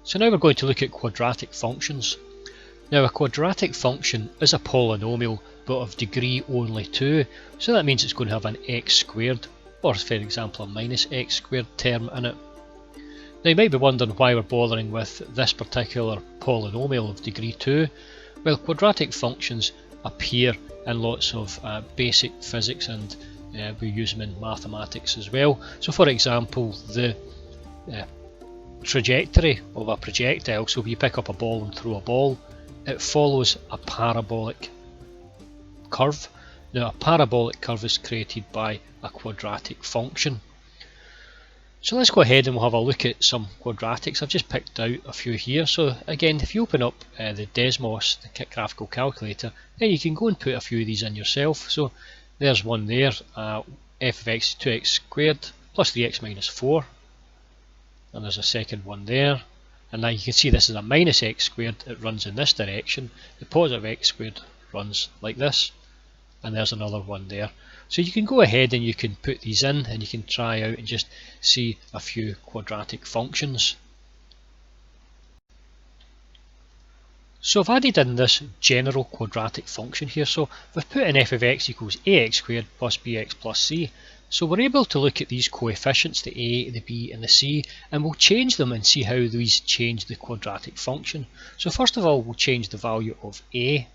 So now we're going to look at quadratic functions. Now a quadratic function is a polynomial but of degree only 2, so that means it's going to have an x squared, or for example a minus x squared term in it. Now you might be wondering why we're bothering with this particular polynomial of degree 2. Well, quadratic functions appear in lots of basic physics, and we use them in mathematics as well. So for example, the trajectory of a projectile, so if you pick up a ball and throw a ball, it follows a parabolic curve. Now a parabolic curve is created by a quadratic function. So let's go ahead and we'll have a look at some quadratics. I've just picked out a few here. So again, if you open up the Desmos, the graphical calculator, then you can go and put a few of these in yourself. So there's one there, f of x is 2x squared plus 3x minus 4. And there's a second one there. And now you can see this is a minus x squared, it runs in this direction. The positive x squared runs like this. And there's another one there. So you can go ahead and you can put these in and you can try out and just see a few quadratic functions. So I've added in this general quadratic function here. So we've put in f of x equals ax squared plus bx plus c. So we're able to look at these coefficients, the a, the b and the c, and we'll change them and see how these change the quadratic function. So first of all, we'll change the value of a.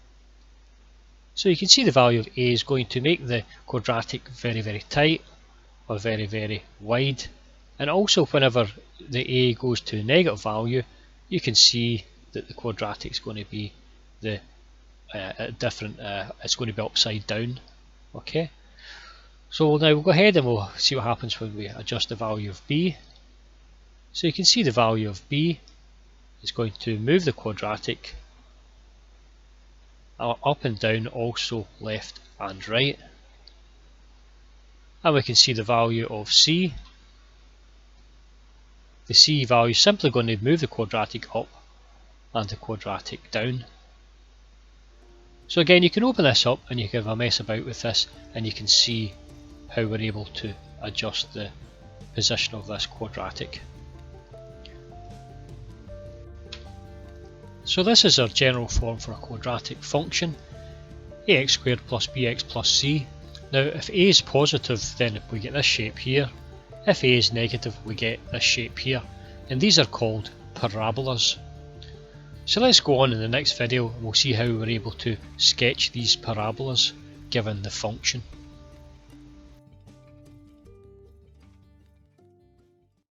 So you can see the value of a is going to make the quadratic very, very tight or very, very wide. And also whenever the a goes to a negative value, you can see that the quadratic is going to be the it's going to be upside down. Okay. So now we'll go ahead and we'll see what happens when we adjust the value of b. So you can see the value of b is going to move the quadratic up and down, also left and right. And we can see the value of c. The c value is simply going to move the quadratic up and the quadratic down. So again, you can open this up and you can have a mess about with this and you can see how we're able to adjust the position of this quadratic. So this is our general form for a quadratic function, ax squared plus bx plus c. Now if a is positive, then we get this shape here. If a is negative, we get this shape here. And these are called parabolas. So let's go on in the next video and we'll see how we're able to sketch these parabolas given the function.